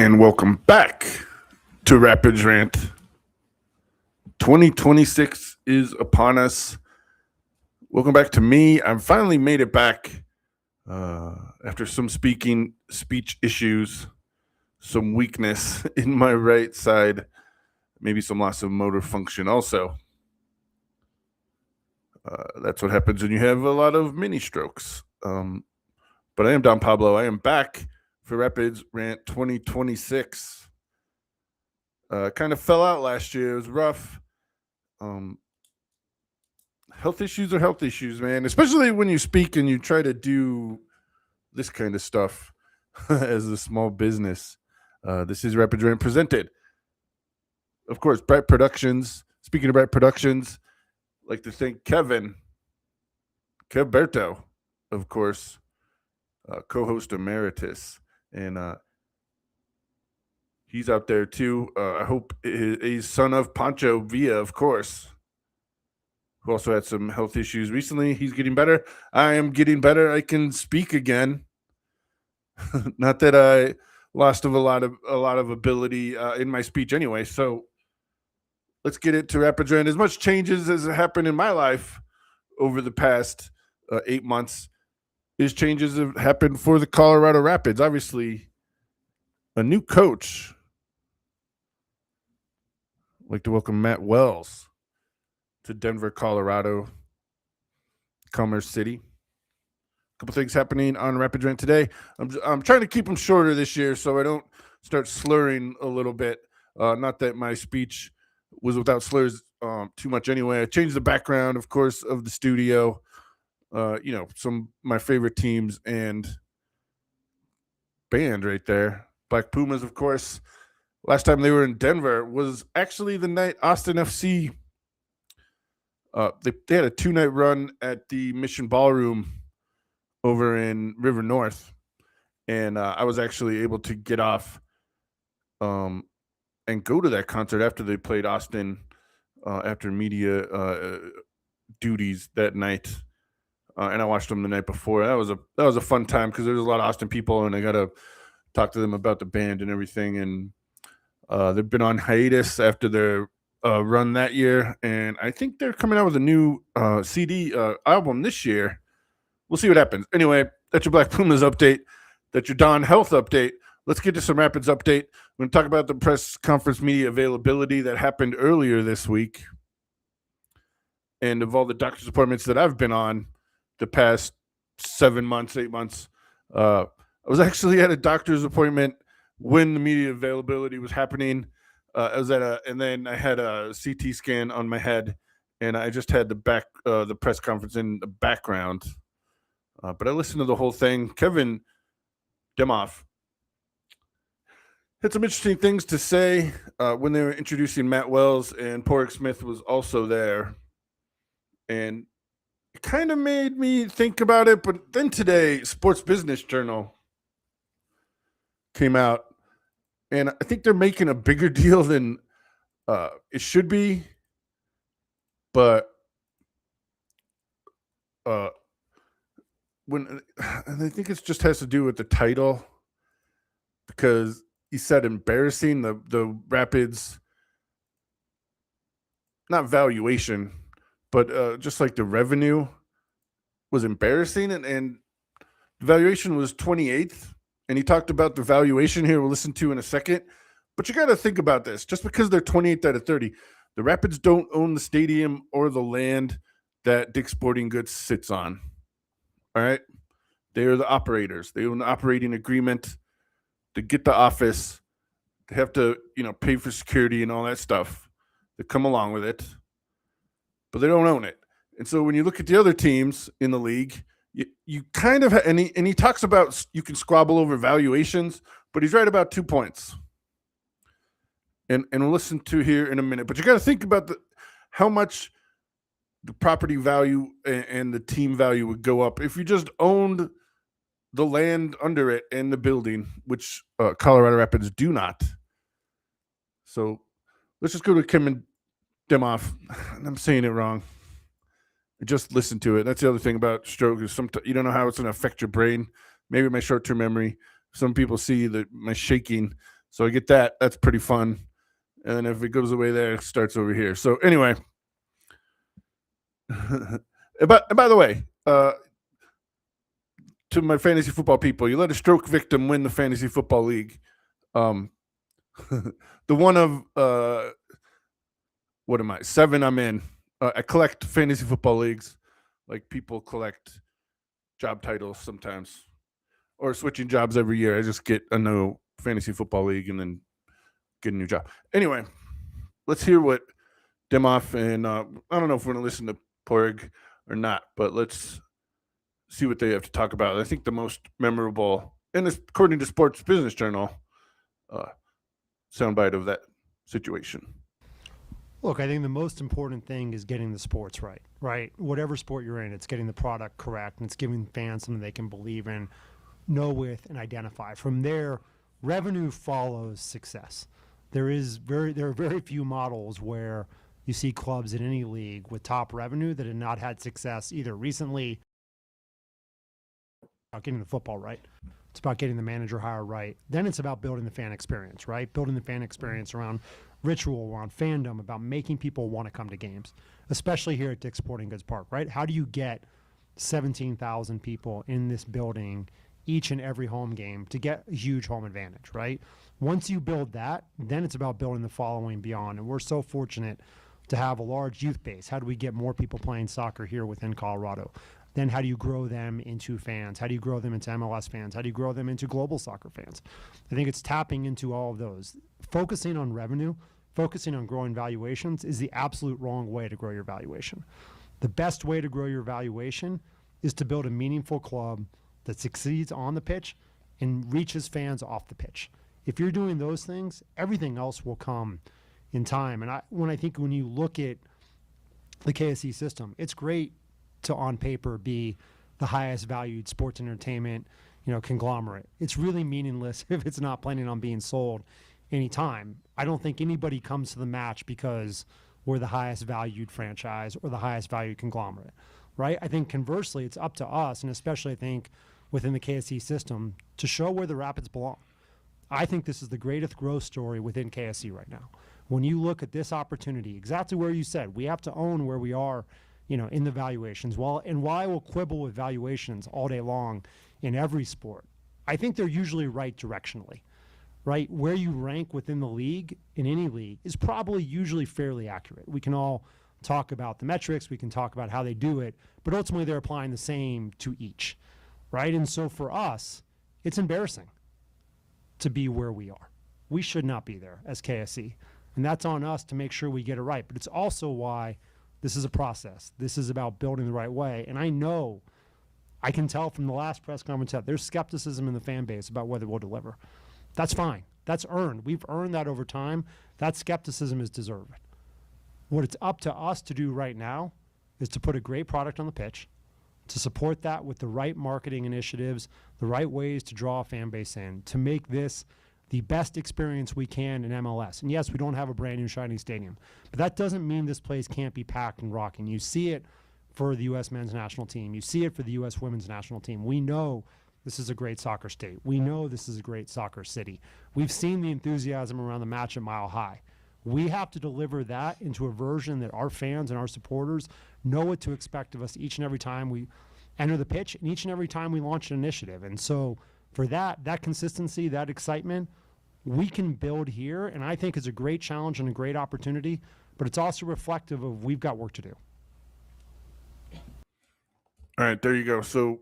And welcome back to Rapids Rant. 2026 is upon us. Welcome back to me. I've finally made it back after some speech issues, some weakness in my right side, maybe some loss of motor function also. That's what happens when you have a lot of mini strokes. But I am Don Pablo. I am back for Rapids Rant 2026. Kind of fell out last year. It was rough. Health issues are health issues, man, especially when you speak and you try to do this kind of stuff as a small business. This is Rapids Rant presented, of course, Bright Productions. Speaking of Bright Productions, I'd like to thank Kev Berto, of course, co-host emeritus, and he's out there too. I hope he's son of Pancho Villa, of course, who also had some health issues recently. He's getting better. I am getting better. I can speak again. Not that I lost a lot of ability in my speech anyway. So let's get it to Rapids Rant. As much changes as happened in my life over the past 8 months, is changes have happened for the Colorado Rapids. Obviously, a new coach. I'd like to welcome Matt Wells to Denver, Colorado, Commerce City. A couple things happening on Rapids Rant today. I'm trying to keep them shorter this year so I don't start slurring a little bit. Not that my speech was without slurs too much anyway. I changed the background, of course, of the studio. Some of my favorite teams and band right there. Black Pumas, of course. Last time they were in Denver was actually the night Austin FC. They had a 2-night run at the Mission Ballroom over in River North, and I was actually able to get off and go to that concert after they played Austin after media duties that night. And I watched them the night before. That was a fun time because there was a lot of Austin people, and I got to talk to them about the band and everything. And they've been on hiatus after their run that year, and I think they're coming out with a new CD album this year. We'll see what happens. Anyway, that's your Black Pumas update. That's your Don Health update. Let's get to some Rapids update. We're going to talk about the press conference media availability that happened earlier this week, and of all the doctor's appointments that I've been on the past 8 months. I was actually at a doctor's appointment when the media availability was happening. And then I had a CT scan on my head, and I just had the press conference in the background. But I listened to the whole thing. Kevin Demoff had some interesting things to say when they were introducing Matt Wells, and Porrick Smith was also there. And it kind of made me think about it. But then today, Sports Business Journal came out, and I think they're making a bigger deal than it should be. But and I think it just has to do with the title, because he said embarrassing, the Rapids, not valuation, but just like the revenue was embarrassing, and the valuation was 28th. And he talked about the valuation here we'll listen to in a second. But you got to think about this. Just because they're 28th out of 30, the Rapids don't own the stadium or the land that Dick's Sporting Goods sits on. All right? They are the operators. They own the operating agreement to get the office. They have to, pay for security and all that stuff that come along with it. But they don't own it. And so when you look at the other teams in the league, you kind of and he talks about you can squabble over valuations, but he's right about 2 points. And we'll listen to here in a minute. But you got to think about how much the property value and the team value would go up if you just owned the land under it and the building, which Colorado Rapids do not. So let's just go to Kevin Demoff. I'm saying it wrong. Just listen to it. That's the other thing about stroke is sometimes you don't know how it's going to affect your brain. Maybe my short-term memory. Some people see that my shaking So I get that. That's pretty fun. And then if it goes away there, it starts over here. So anyway, and by the way, to my fantasy football people, you let a stroke victim win the fantasy football league. Um, the one of what am I? 7 I'm in. I collect fantasy football leagues, like people collect job titles sometimes, or switching jobs every year. I just get a new fantasy football league and then get a new job. Anyway, let's hear what Demoff and I don't know if we're going to listen to Porg or not, but let's see what they have to talk about. I think the most memorable, and according to Sports Business Journal, soundbite of that situation. Look, I think the most important thing is getting the sports right? Whatever sport you're in, it's getting the product correct, and it's giving fans something they can believe in, know with, and identify. From there, revenue follows success. There are very few models where you see clubs in any league with top revenue that have not had success either recently. About getting the football right. It's about getting the manager hire right. Then it's about building the fan experience, right? Building the fan experience around ritual, around fandom, about making people want to come to games, especially here at Dick's Sporting Goods Park, right? How do you get 17,000 people in this building each and every home game to get a huge home advantage, right? Once you build that, then it's about building the following beyond. And we're so fortunate to have a large youth base. How do we get more people playing soccer here within Colorado? Then how do you grow them into fans? How do you grow them into MLS fans? How do you grow them into global soccer fans? I think it's tapping into all of those. Focusing on revenue, focusing on growing valuations is the absolute wrong way to grow your valuation. The best way to grow your valuation is to build a meaningful club that succeeds on the pitch and reaches fans off the pitch. If you're doing those things, everything else will come in time. And when you look at the KSE system, it's great to on paper be the highest valued sports entertainment, conglomerate. It's really meaningless if it's not planning on being sold anytime. I don't think anybody comes to the match because we're the highest valued franchise or the highest valued conglomerate, right? I think conversely, it's up to us, and especially I think within the KSE system, to show where the Rapids belong. I think this is the greatest growth story within KSE right now. When you look at this opportunity, exactly where you said, we have to own where we are in the valuations. While I will quibble with valuations all day long in every sport, I think they're usually right directionally, right? Where you rank within the league, in any league, is probably usually fairly accurate. We can all talk about the metrics, we can talk about how they do it, but ultimately they're applying the same to each, right? And so for us, it's embarrassing to be where we are. We should not be there as KSE. And that's on us to make sure we get it right. But it's also why this is a process. This is about building the right way. And I can tell from the last press conference that there's skepticism in the fan base about whether we'll deliver. That's fine. That's earned. We've earned that over time. That skepticism is deserved. What it's up to us to do right now is to put a great product on the pitch, to support that with the right marketing initiatives, the right ways to draw a fan base in, to make this the best experience we can in MLS. And yes, we don't have a brand new shiny stadium, but that doesn't mean this place can't be packed and rocking. You see it for the U.S. men's national team. You see it for the U.S. women's national team. We know this is a great soccer state. We know this is a great soccer city. We've seen the enthusiasm around the match at Mile High. We have to deliver that into a version that our fans and our supporters know what to expect of us each and every time we enter the pitch and each and every time we launch an initiative. And so for that consistency, that excitement, we can build here, and I think it's a great challenge and a great opportunity, but it's also reflective of we've got work to do. All right, there you go. So,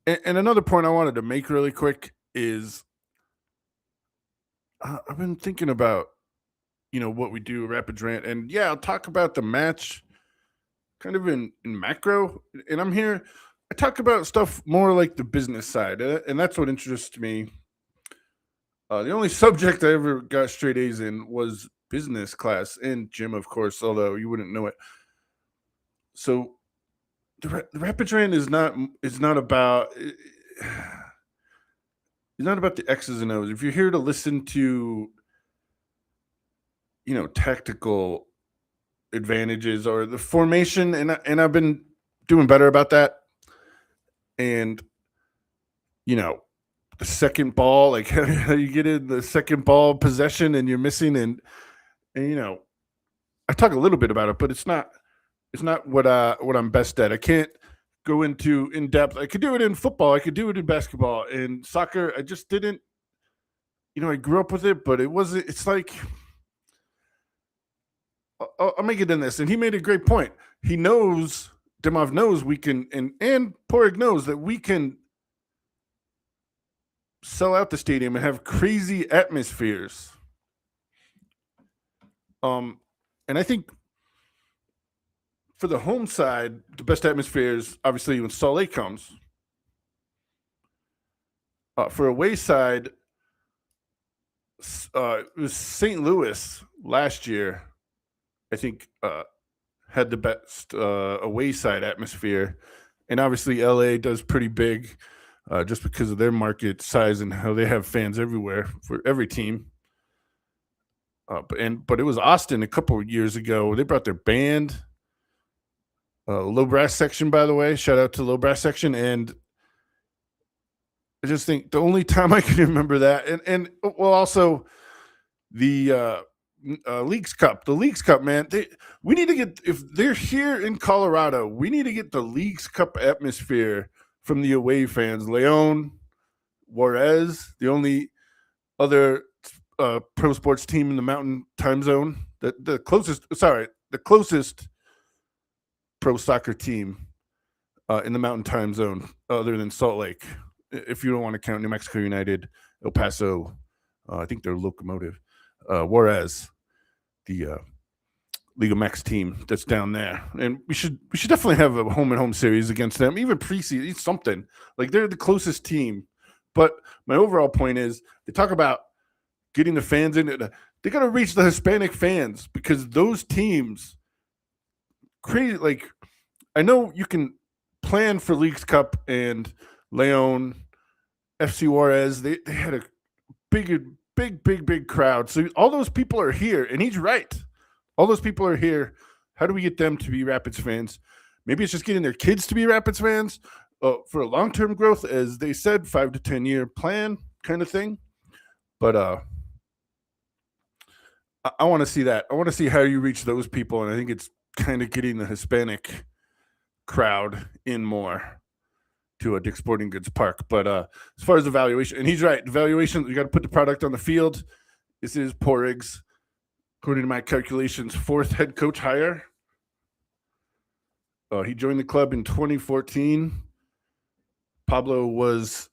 and another point I wanted to make really quick is I've been thinking about, what we do, Rapids Rant, and yeah, I'll talk about the match kind of in macro, and I talk about stuff more like the business side, and that's what interests me. The only subject I ever got straight A's in was business class and gym, of course, although you wouldn't know it. So the Rapids Rant is not about the X's and O's. If you're here to listen to tactical advantages or the formation, and I've been doing better about that. And the second ball, like how you get in the second ball possession and you're missing, and I talk a little bit about it, but it's not what I'm best at. I can't go into in depth. I could do it in football, I could do it in basketball, and soccer. I just didn't. I grew up with it, but it wasn't. It's like I'll make it in this, and he made a great point. He knows Demov knows we can, and Porig knows that we can sell out the stadium and have crazy atmospheres. And I think for the home side, the best atmosphere is obviously when Salt Lake comes. For away side, it was St. Louis last year. I think had the best away side atmosphere, and obviously LA does pretty big, just because of their market size and how they have fans everywhere for every team. But it was Austin a couple of years ago. They brought their band, low brass section. By the way, shout out to low brass section. And I just think the only time I can remember that, and well, also the Leagues Cup. The Leagues Cup, man. We need to get, if they're here in Colorado, we need to get the Leagues Cup atmosphere from the away fans. Leon, Juarez, the only other pro sports team in the Mountain Time Zone. The closest pro soccer team in the Mountain Time Zone, other than Salt Lake. If you don't want to count New Mexico United, El Paso, I think they're Locomotive. Juarez, the Liga Max team that's down there, and we should definitely have a home and home series against them, even preseason, something like they're the closest team. But my overall point is, they talk about getting the fans in. They got to reach the Hispanic fans, because those teams, crazy. Like, I know you can plan for Leagues Cup and Leon, FC Juarez. They had a big crowd. So all those people are here, and he's right. All those people are here. How do we get them to be Rapids fans? Maybe it's just getting their kids to be Rapids fans for a long-term growth, as they said, 5 to 10 year plan kind of thing. But I want to see that. I want to see how you reach those people, and I think it's kind of getting the Hispanic crowd in more to a Dick's Sporting Goods Park. But as far as the valuation, and he's right, the valuation, you got to put the product on the field. This is Porig's, according to my calculations, 4th head coach hire. He joined the club in 2014. Pablo was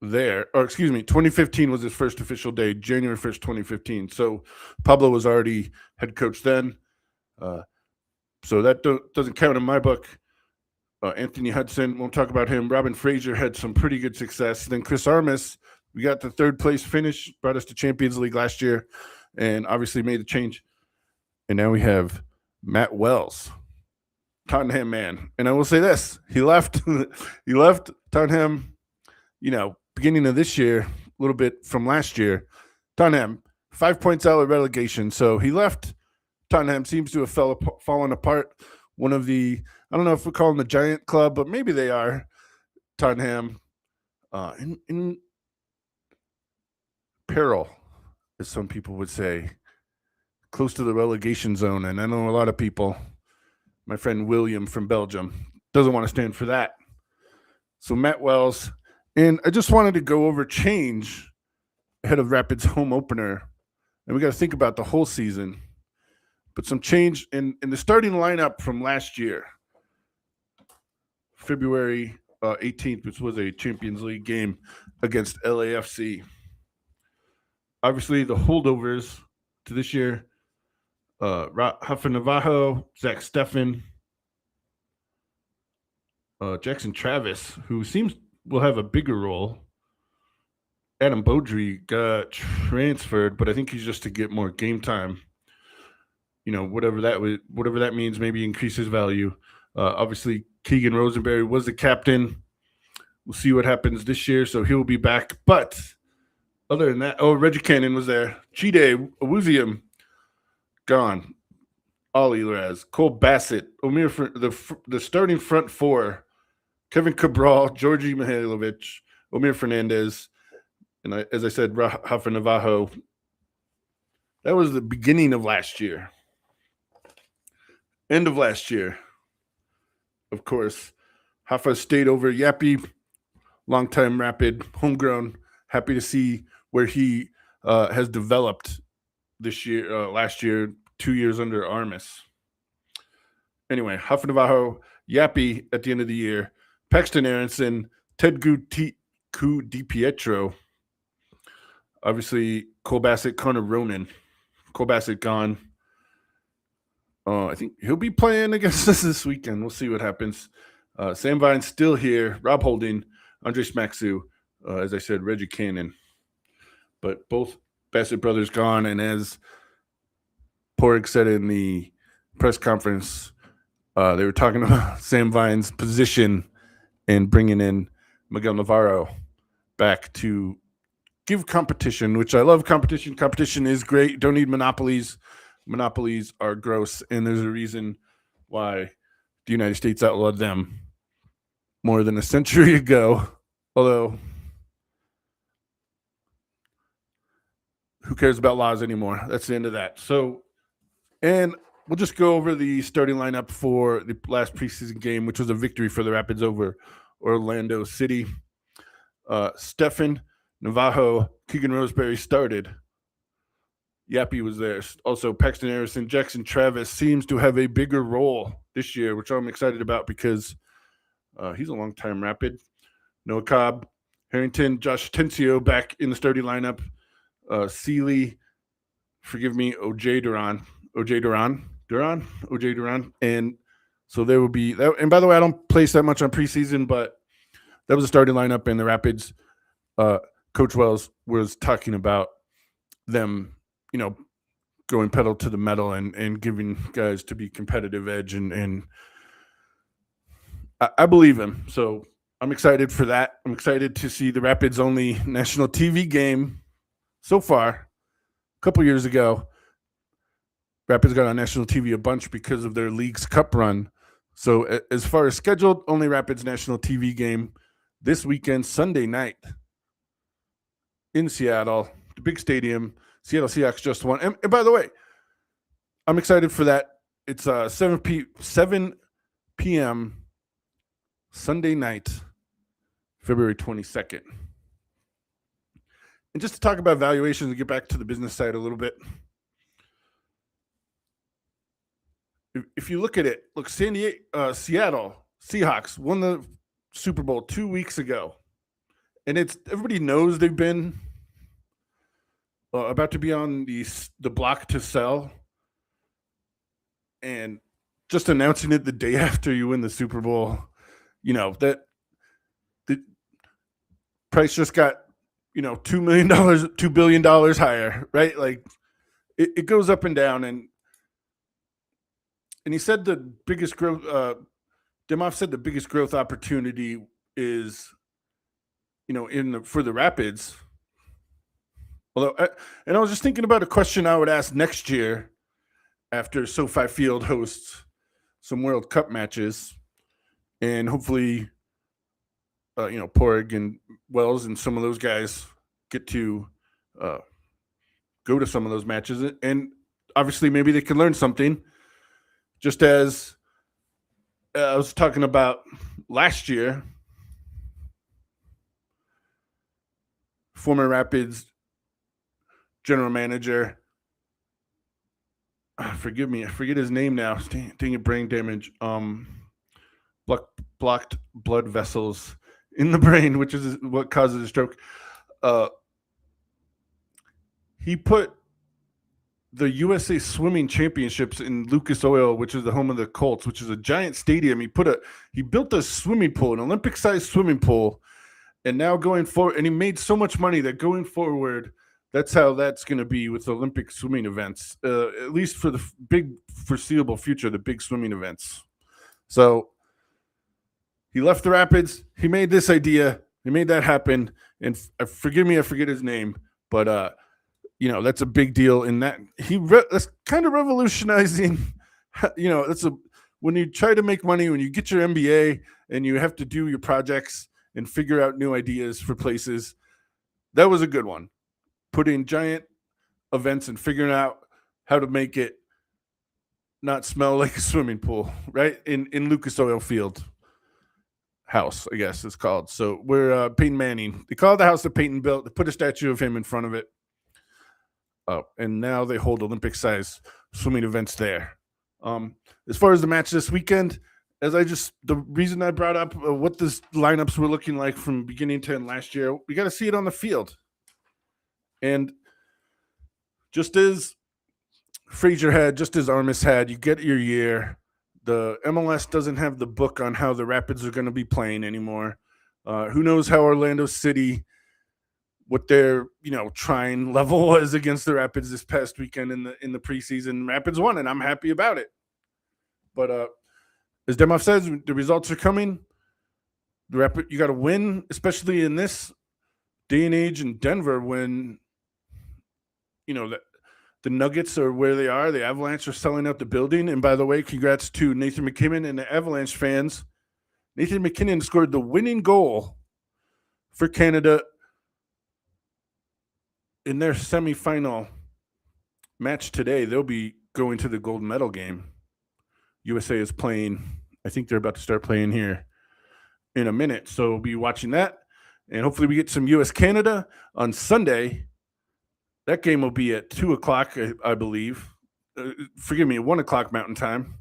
there, or excuse me, 2015 was his first official day, January 1st, 2015. So Pablo was already head coach then. So that doesn't count in my book. Anthony Hudson, won't talk about him. Robin Fraser had some pretty good success. Then Chris Armas, we got the 3rd place finish, brought us to Champions League last year, and obviously made the change. And now we have Matt Wells, Tottenham man. And I will say this, he left Tottenham, beginning of this year, a little bit from last year. Tottenham, 5 points out of relegation. So he left. Tottenham seems to have fallen apart. One of the, I don't know if we call them the giant club, but maybe they are. Tottenham in peril, as some people would say, close to the relegation zone. And I know a lot of people, my friend William from Belgium, doesn't want to stand for that. So Matt Wells, and I just wanted to go over change ahead of Rapids home opener. And we got to think about the whole season. But some change in the starting lineup from last year, February 18th, which was a Champions League game against LAFC. Obviously, the holdovers to this year, Rafa Navajo, Zach Steffen, Jackson Travis, who will have a bigger role. Adam Beaudry got transferred, but I think he's just to get more game time. Whatever that means, maybe increase his value. Obviously, Keegan Rosenberry was the captain. We'll see what happens this year, so he'll be back. But other than that, Reggie Cannon was there. Chide Awuzium, gone. Ollie Raz, Cole Bassett, Omir for the starting front 4, Kevin Cabral, Georgi Mihailovic, Omir Fernandez, And as I said, Rafa Navajo, that was the beginning of last year. End of last year. Of course, Rafa stayed over Yappy, longtime Rapid, homegrown. Happy to see where he has developed this year, last year, 2 years under Armis. Anyway, Huff Navajo, Yappy at the end of the year, Paxton Aronson, Ted Ku DiPietro, obviously Cole Bassett, Connor Ronan. Cole Bassett gone. I think he'll be playing against us this weekend. We'll see what happens. Sam Vine's still here. Rob Holding, Andres Maxu, as I said, Reggie Cannon. But both Bassett brothers gone. And as Porig said in the press conference, they were talking about Sam Vine's position and bringing in Miguel Navarro back to give competition, which I love competition. Competition is great. Don't need monopolies. Monopolies are gross, and there's a reason why the United States outlawed them more than a century ago. Although, who cares about laws anymore? That's the end of that. So, and we'll just go over the starting lineup for the last preseason game, which was a victory for the Rapids over Orlando City. Stefan Navajo, Keegan Roseberry started. Yappy was there. Also, Paxton Harrison, Jackson Travis seems to have a bigger role this year, which I'm excited about because he's a long-time Rapid. Noah Cobb, Harrington, Josh Tencio back in the starting lineup. Seeley, forgive me, OJ Duran. And so there will be that. And by the way, I don't place that much on preseason, but that was a starting lineup, and the Rapids, Coach Wells was talking about them, going pedal to the metal and giving guys to be competitive edge. And I believe him. So I'm excited for that. I'm excited to see the Rapids' only national TV game so far. A couple years ago, Rapids got on national TV a bunch because of their League's Cup run. So as far as scheduled, only Rapids national TV game this weekend, Sunday night in Seattle, the big stadium. Seattle Seahawks just won. And by the way, I'm excited for that. It's 7 p.m. Sunday night, February 22nd. And just to talk about valuations and get back to the business side a little bit. If you look at it, Seattle Seahawks won the Super Bowl 2 weeks ago. And everybody knows they've been about to be on the block to sell, and just announcing it the day after you win the Super Bowl, that the price just got $2 billion higher, right? Like it goes up and down, and he said the biggest growth. Demoff said the biggest growth opportunity is for the Rapids. Although, and I was just thinking about a question I would ask next year after SoFi Field hosts some World Cup matches, and hopefully, Porig and Wells and some of those guys get to go to some of those matches, and obviously maybe they can learn something. Just as I was talking about last year, former Rapids general manager, forgive me, I forget his name now. Dang it, brain damage. Blocked blood vessels in the brain, which is what causes a stroke. He put the USA Swimming Championships in Lucas Oil, which is the home of the Colts, which is a giant stadium. He built a swimming pool, an Olympic-sized swimming pool, and now going forward, and he made so much money that going forward, that's how that's going to be with Olympic swimming events, at least for the big foreseeable future, the big swimming events. So he left the Rapids. He made this idea. He made that happen. And forgive me, I forget his name, but that's a big deal. In that that's kind of revolutionizing. When you try to make money, when you get your MBA and you have to do your projects and figure out new ideas for places, that was a good one. Putting giant events and figuring out how to make it not smell like a swimming pool, right? In Lucas Oil Field house, I guess it's called. So we're Peyton Manning. They call it the house that Peyton built. They put a statue of him in front of it. And now they hold Olympic-sized swimming events there. As far as the match this weekend, the reason I brought up what the lineups were looking like from beginning to end last year, we got to see it on the field. And just as Frazier had, just as Armis had, you get your year. The MLS doesn't have the book on how the Rapids are going to be playing anymore. Who knows how Orlando City, what their trying level was against the Rapids this past weekend in the preseason. Rapids won, and I'm happy about it. But as Demov says, the results are coming. You got to win, especially in this day and age in Denver when the Nuggets are where they are. The Avalanche are selling out the building. And by the way, congrats to Nathan McKinnon and the Avalanche fans. Nathan McKinnon scored the winning goal for Canada in their semifinal match today. They'll be going to the gold medal game. USA is playing. I think they're about to start playing here in a minute. So we'll be watching that. And hopefully we get some US-Canada on Sunday. That game will be at 2 o'clock, I believe. Forgive me, 1 o'clock Mountain Time.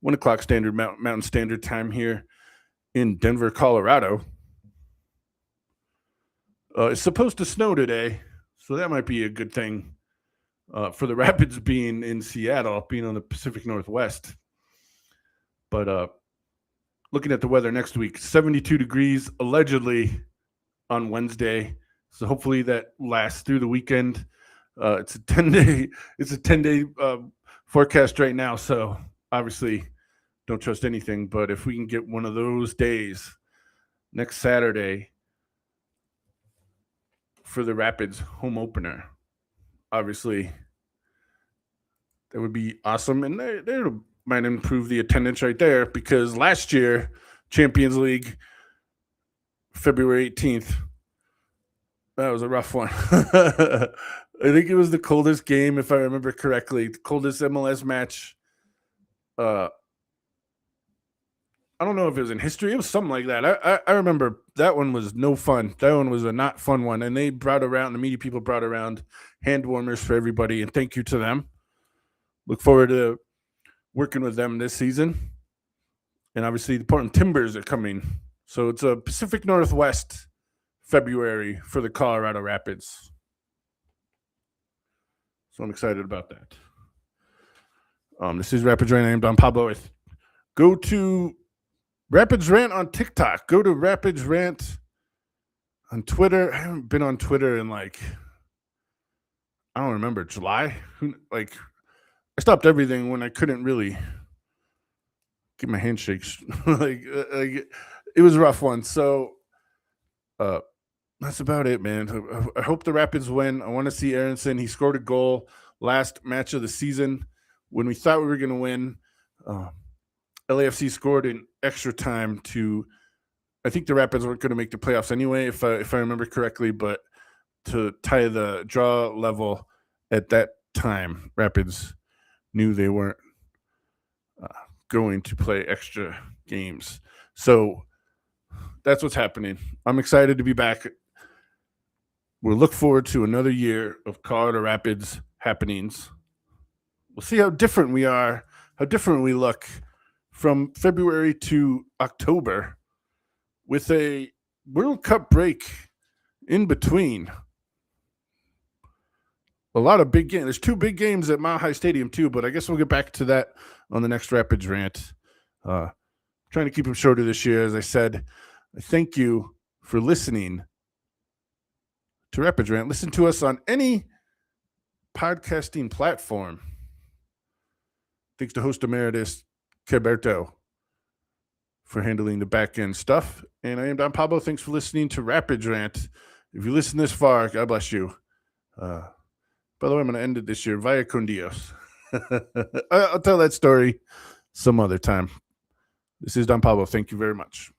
1 o'clock Mountain Standard Time here in Denver, Colorado. It's supposed to snow today, so that might be a good thing for the Rapids being in Seattle, being on the Pacific Northwest. But looking at the weather next week, 72 degrees allegedly on Wednesday. So hopefully that lasts through the weekend. It's a 10-day forecast right now. So obviously don't trust anything. But if we can get one of those days next Saturday for the Rapids home opener, obviously that would be awesome. And they might improve the attendance right there, because last year, Champions League, February 18th, that was a rough one. I think it was the coldest game, if I remember correctly, the coldest MLS match. I don't know if it was in history. It was something like that. I remember that one was no fun. That one was a not fun one. And they the media people brought around hand warmers for everybody, and thank you to them. Look forward to working with them this season. And obviously the Portland Timbers are coming. So it's a Pacific Northwest February for the Colorado Rapids. So I'm excited about that. This is Rapids Rant. I am Don Pablo. Go to Rapids Rant on TikTok. Go to Rapids Rant on Twitter. I haven't been on Twitter in I don't remember, July? I stopped everything when I couldn't really get my handshakes. It was a rough one. So that's about it, man. I hope the Rapids win. I want to see Aronson. He scored a goal last match of the season when we thought we were going to win. LAFC scored in extra time I think the Rapids weren't going to make the playoffs anyway, if I remember correctly, but to tie the draw level at that time, Rapids knew they weren't going to play extra games. So that's what's happening. I'm excited to be back. We'll look forward to another year of Colorado Rapids happenings. We'll see how different we are, how different we look from February to October with a World Cup break in between. A lot of big games. There's 2 big games at Mile High Stadium too, but I guess we'll get back to that on the next Rapids Rant. Trying to keep them shorter this year. As I said, I thank you for listening to Rapids Rant. Listen to us on any podcasting platform. Thanks to host emeritus Caberto for handling the back end stuff. And I am Don Pablo. Thanks for listening to Rapids Rant. If you listen this far, God bless you. By the way, I'm going to end it this year. Vaya con Dios. I'll tell that story some other time. This is Don Pablo. Thank you very much.